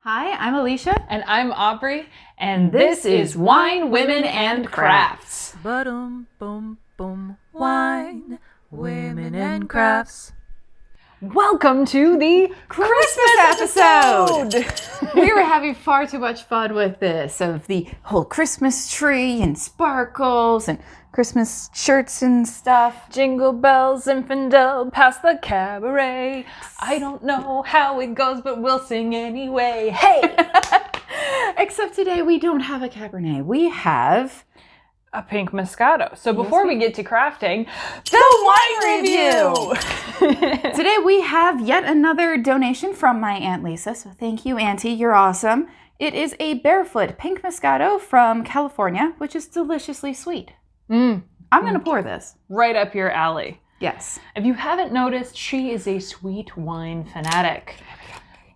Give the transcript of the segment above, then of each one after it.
Hi, I'm Alicia. And I'm Aubry, and this is Wine, Women, and Crafts. Boom, boom, wine, women, and crafts. Welcome to the Christmas episode! We were having far too much fun with this, of the whole Christmas tree and sparkles and Christmas shirts and stuff. Jingle bells, Zinfandel, past the cabaret. I don't know how it goes, but we'll sing anyway. Hey! Except today we don't have a Cabernet. We have a pink Moscato. So before we get to crafting, the wine review! Today we have yet another donation from my Aunt Lisa. So thank you, Auntie. You're awesome. It is a Barefoot pink Moscato from California, which is deliciously sweet. I'm going to pour this. Right up your alley. Yes. If you haven't noticed, she is a sweet wine fanatic.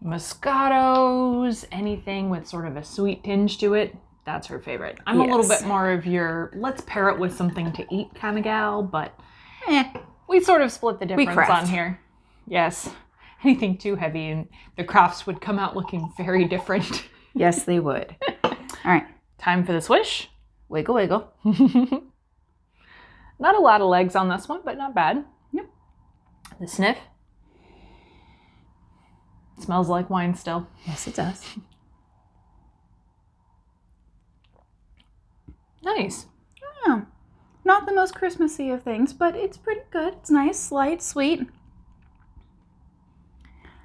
Moscatos, anything with sort of a sweet tinge to it, that's her favorite. I'm a little bit more of your, let's pair it with something to eat kind of gal, but we sort of split the difference on here. Yes. Anything too heavy and the crafts would come out looking very different. Yes, they would. All right. Time for the swish. Wiggle, wiggle. Not a lot of legs on this one, but not bad. Yep. The sniff. It smells like wine still. Yes, it does. Nice. Yeah. Not the most Christmassy of things, but it's pretty good. It's nice, light, sweet.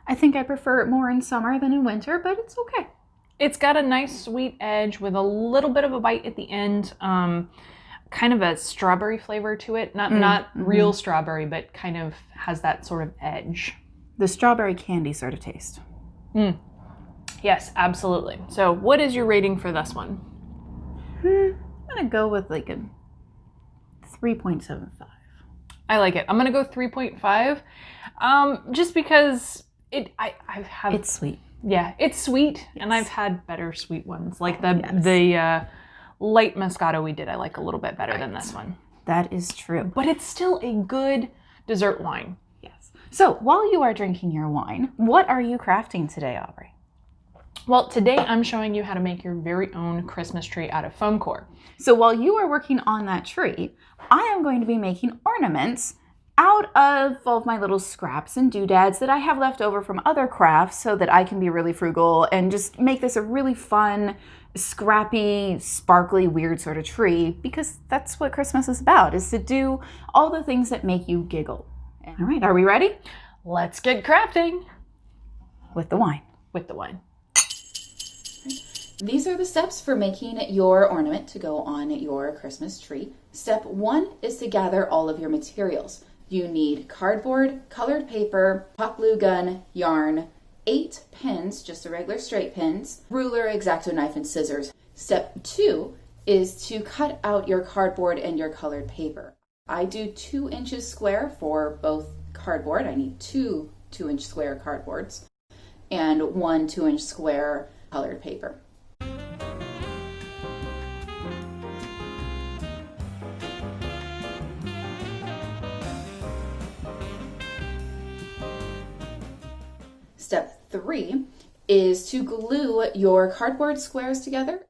I think I prefer it more in summer than in winter, but it's okay. It's got a nice sweet edge with a little bit of a bite at the end. Kind of a strawberry flavor to it. Not real strawberry, but kind of has that sort of edge. The strawberry candy sort of taste. Yes, absolutely. So what is your rating for this one? I'm going to go with like a 3.75. I like it. I'm going to go 3.5. Just because it's sweet. Yeah, it's sweet, yes. And I've had better sweet ones. Like the light Moscato we did, I like a little bit better than this one. That is true. But it's still a good dessert wine. Yes. So while you are drinking your wine, what are you crafting today, Aubry? Well, today I'm showing you how to make your very own Christmas tree out of foam core. So while you are working on that tree, I am going to be making ornaments out of all of my little scraps and doodads that I have left over from other crafts so that I can be really frugal and just make this a really fun, scrappy, sparkly, weird sort of tree, because that's what Christmas is about, is to do all the things that make you giggle. All right, are we ready? Let's get crafting. With the wine. With the wine. These are the steps for making your ornament to go on your Christmas tree. Step 1 is to gather all of your materials. You need cardboard, colored paper, hot glue gun, yarn, 8 pins, just the regular straight pins, ruler, X-Acto knife, and scissors. Step 2 is to cut out your cardboard and your colored paper. I do 2 inches square for both cardboard. I need 2 2-inch square cardboards and 1 2-inch square colored paper. Step 3 is to glue your cardboard squares together.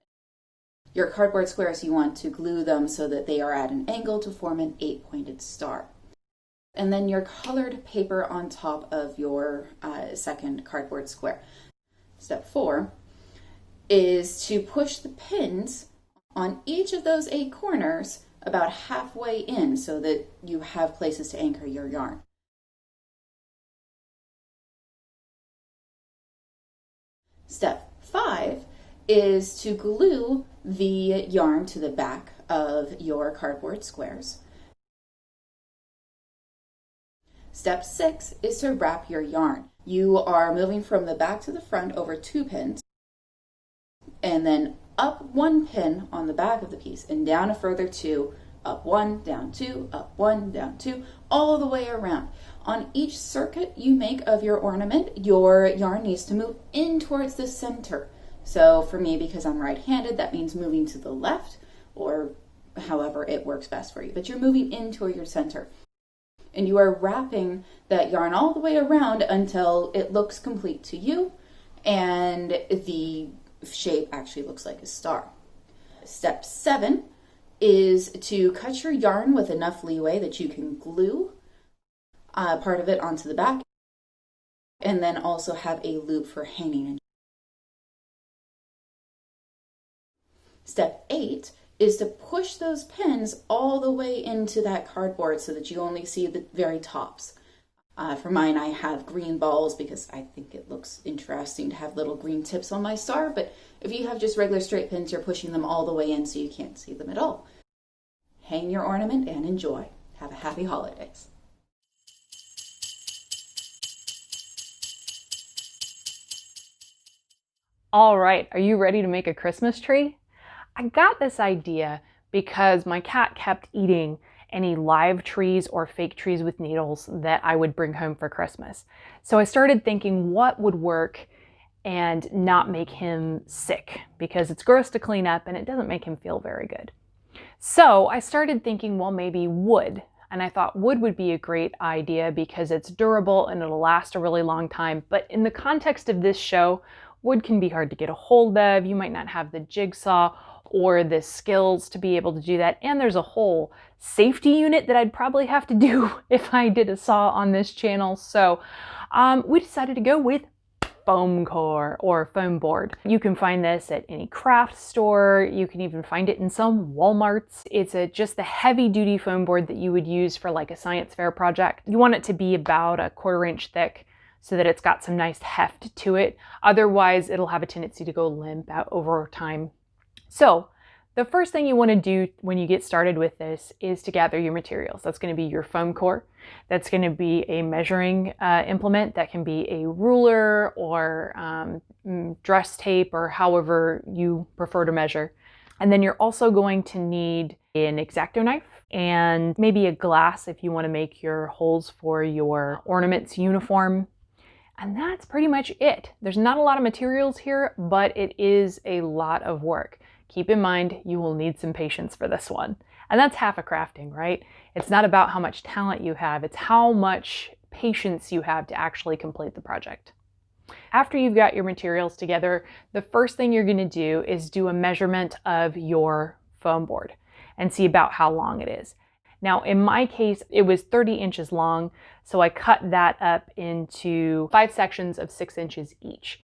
Your cardboard squares, you want to glue them so that they are at an angle to form an 8-pointed star. And then your colored paper on top of your second cardboard square. Step 4 is to push the pins on each of those 8 corners about halfway in so that you have places to anchor your yarn. Step 5 is to glue the yarn to the back of your cardboard squares. Step 6 is to wrap your yarn. You are moving from the back to the front over 2 pins, and then up 1 pin on the back of the piece, and down a further 2, up 1, down 2, up 1, down 2, all the way around. On each circuit you make of your ornament, your yarn needs to move in towards the center. So for me, because I'm right-handed, that means moving to the left, or however it works best for you. But you're moving into your center. And you are wrapping that yarn all the way around until it looks complete to you. and the shape actually looks like a star. Step 7 is to cut your yarn with enough leeway that you can glue part of it onto the back, and then also have a loop for hanging. Step 8 is to push those pins all the way into that cardboard so that you only see the very tops. For mine, I have green balls because I think it looks interesting to have little green tips on my star, but if you have just regular straight pins, you're pushing them all the way in so you can't see them at all. Hang your ornament and enjoy. Have a happy holidays. All right, are you ready to make a Christmas tree? I got this idea because my cat kept eating any live trees or fake trees with needles that I would bring home for Christmas. So I started thinking what would work and not make him sick, because it's gross to clean up and it doesn't make him feel very good. So I started thinking, well, maybe wood. And I thought wood would be a great idea because it's durable and it'll last a really long time. But in the context of this show, wood can be hard to get a hold of. You might not have the jigsaw or the skills to be able to do that. And there's a whole safety unit that I'd probably have to do if I did a saw on this channel. So we decided to go with foam core or foam board. You can find this at any craft store. You can even find it in some Walmarts. It's just the heavy duty foam board that you would use for like a science fair project. You want it to be about a 1/4 inch thick so that it's got some nice heft to it. Otherwise, it'll have a tendency to go limp out over time. So the first thing you want to do when you get started with this is to gather your materials. That's going to be your foam core. That's going to be a measuring implement. That can be a ruler or dress tape or however you prefer to measure. And then you're also going to need an X-Acto knife and maybe a glass if you want to make your holes for your ornaments uniform. And that's pretty much it. There's not a lot of materials here, but it is a lot of work. Keep in mind, you will need some patience for this one. And that's half of crafting, right? It's not about how much talent you have, it's how much patience you have to actually complete the project. After you've got your materials together, the first thing you're gonna do is do a measurement of your foam board and see about how long it is. Now, in my case, it was 30 inches long, so I cut that up into 5 sections of 6 inches each.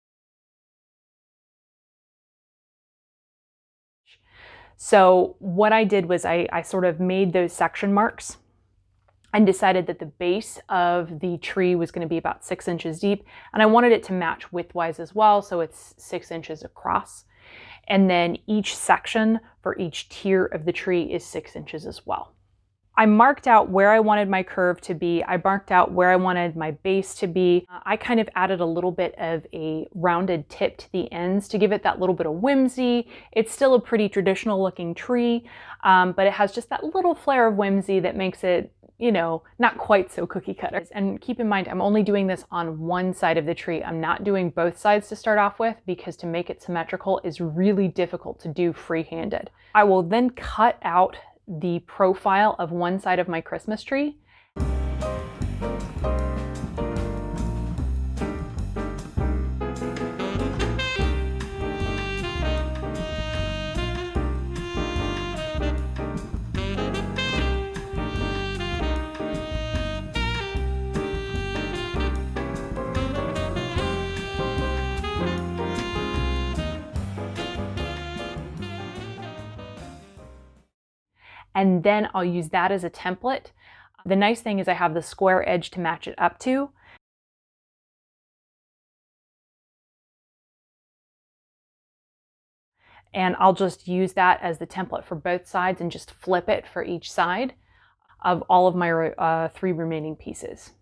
So what I did was I sort of made those section marks and decided that the base of the tree was going to be about 6 inches deep, and I wanted it to match widthwise as well, so it's 6 inches across. And then each section for each tier of the tree is 6 inches as well. I marked out where I wanted my curve to be. I marked out where I wanted my base to be. I kind of added a little bit of a rounded tip to the ends to give it that little bit of whimsy. It's still a pretty traditional looking tree, but it has just that little flair of whimsy that makes it, you know, not quite so cookie cutter. And keep in mind, I'm only doing this on one side of the tree. I'm not doing both sides to start off with because to make it symmetrical is really difficult to do free-handed. I will then cut out the profile of one side of my Christmas tree. And then I'll use that as a template. The nice thing is I have the square edge to match it up to. And I'll just use that as the template for both sides and just flip it for each side of all of my 3 remaining pieces.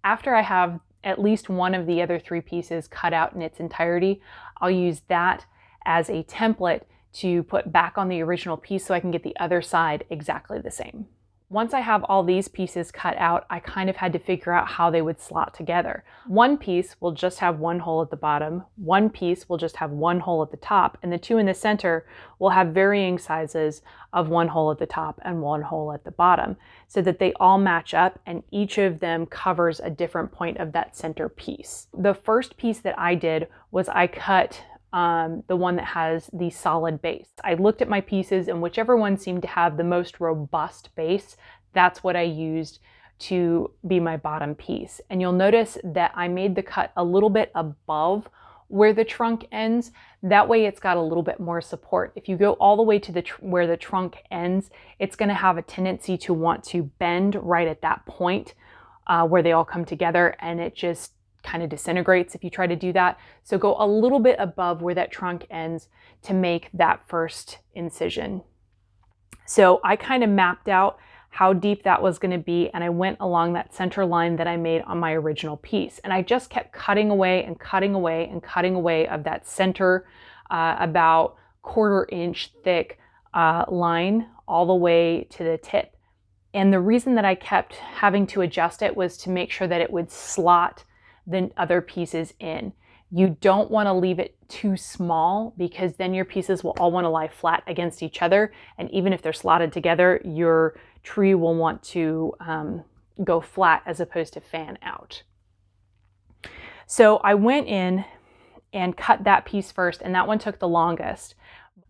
After I have at least one of the other 3 pieces cut out in its entirety, I'll use that as a template to put back on the original piece so I can get the other side exactly the same. Once I have all these pieces cut out, I kind of had to figure out how they would slot together. One piece will just have one hole at the bottom, one piece will just have one hole at the top, and the two in the center will have varying sizes of one hole at the top and one hole at the bottom, so that they all match up and each of them covers a different point of that center piece. The first piece that I did was I cut the one that has the solid base. I looked at my pieces, and whichever one seemed to have the most robust base, that's what I used to be my bottom piece. And you'll notice that I made the cut a little bit above where the trunk ends. That way it's got a little bit more support. If you go all the way to where the trunk ends, it's going to have a tendency to want to bend right at that point where they all come together, and it just kind of disintegrates if you try to do that. So go a little bit above where that trunk ends to make that first incision. So I kind of mapped out how deep that was going to be, and I went along that center line that I made on my original piece, and I just kept cutting away and cutting away and cutting away of that center about 1/4 inch thick line all the way to the tip. And the reason that I kept having to adjust it was to make sure that it would slot the other pieces in. You don't want to leave it too small, because then your pieces will all want to lie flat against each other. And even if they're slotted together, your tree will want to go flat as opposed to fan out. So I went in and cut that piece first, and that one took the longest.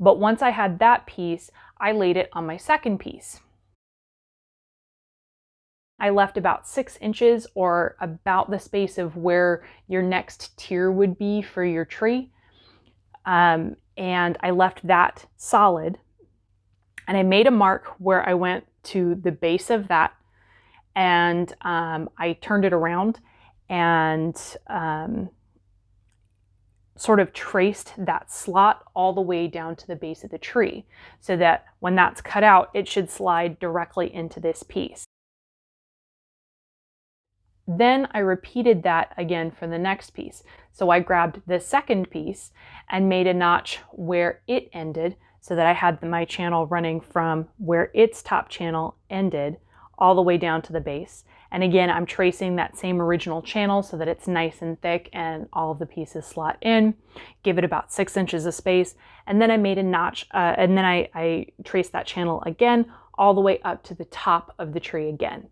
But once I had that piece, I laid it on my second piece. I left about 6 inches, or about the space of where your next tier would be for your tree. And I left that solid. And I made a mark where I went to the base of that, and I turned it around and sort of traced that slot all the way down to the base of the tree, so that when that's cut out, it should slide directly into this piece. Then I repeated that again for the next piece. So I grabbed the second piece and made a notch where it ended, so that I had my channel running from where its top channel ended all the way down to the base. And again, I'm tracing that same original channel so that it's nice and thick and all of the pieces slot in. Give it about 6 inches of space. And then I made a notch, and then I traced that channel again all the way up to the top of the tree again.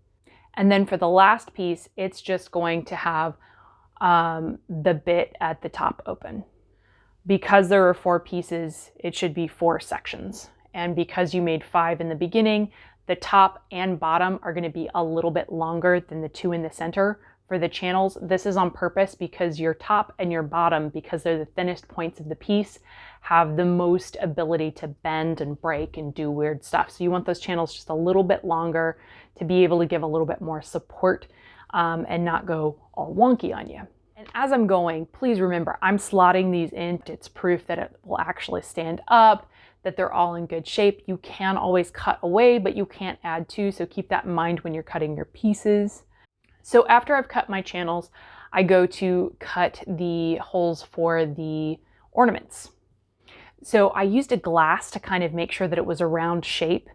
And then for the last piece, it's just going to have the bit at the top open. Because there are 4 pieces, it should be 4 sections. And because you made 5 in the beginning, the top and bottom are going to be a little bit longer than the 2 in the center for the channels. This is on purpose because your top and your bottom, because they're the thinnest points of the piece, have the most ability to bend and break and do weird stuff. So you want those channels just a little bit longer to be able to give a little bit more support and not go all wonky on you. And as I'm going, please remember, I'm slotting these in. It's proof that it will actually stand up, that they're all in good shape. You can always cut away, but you can't add to, so keep that in mind when you're cutting your pieces. So after I've cut my channels, I go to cut the holes for the ornaments. So I used a glass to kind of make sure that it was a round shape,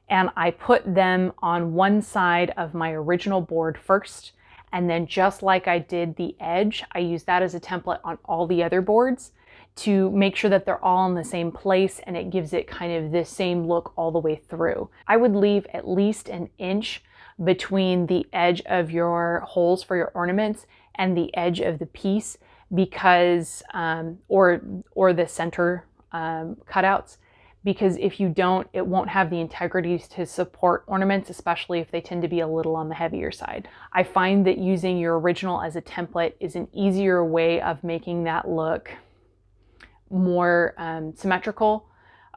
and I put them on one side of my original board first, and then just like I did the edge, I used that as a template on all the other boards to make sure that they're all in the same place, and it gives it kind of the same look all the way through. I would leave at least 1 inch between the edge of your holes for your ornaments and the edge of the piece, because or the center cutouts, because if you don't, it won't have the integrity to support ornaments, especially if they tend to be a little on the heavier side. I find that using your original as a template is an easier way of making that look more symmetrical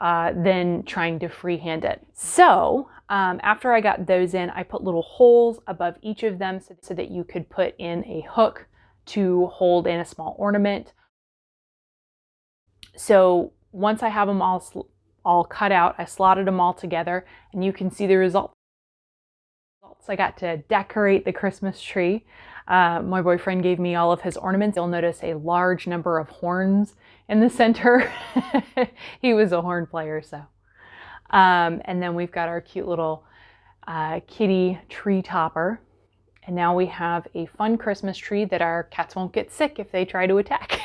than trying to freehand it. So after I got those in, I put little holes above each of them so that you could put in a hook to hold in a small ornament. So once I have them all cut out, I slotted them all together, and you can see the results. I got to decorate the Christmas tree. My boyfriend gave me all of his ornaments. You'll notice a large number of horns in the center. He was a horn player, so. And then we've got our cute little kitty tree topper. And now we have a fun Christmas tree that our cats won't get sick if they try to attack.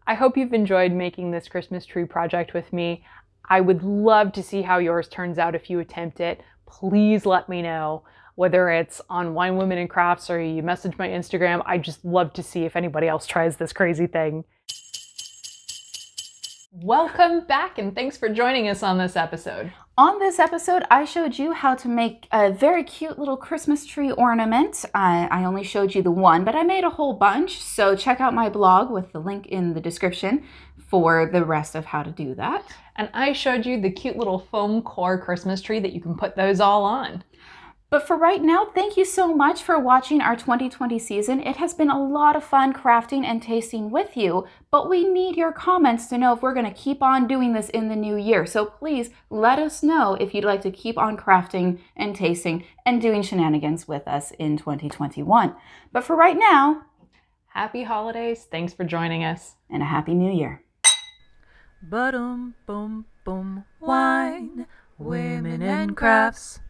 I hope you've enjoyed making this Christmas tree project with me. I would love to see how yours turns out if you attempt it. Please let me know, whether it's on Wine Women and Crafts or you message my Instagram. I just love to see if anybody else tries this crazy thing. Welcome back, and thanks for joining us on this episode. On this episode, I showed you how to make a very cute little Christmas tree ornament. I only showed you the one, but I made a whole bunch. So check out my blog with the link in the description for the rest of how to do that. And I showed you the cute little foam core Christmas tree that you can put those all on. But for right now, thank you so much for watching our 2020 season. It has been a lot of fun crafting and tasting with you, but we need your comments to know if we're going to keep on doing this in the new year. So please let us know if you'd like to keep on crafting and tasting and doing shenanigans with us in 2021. But for right now, happy holidays. Thanks for joining us. And a happy new year. Boom, boom, wine, women and crafts.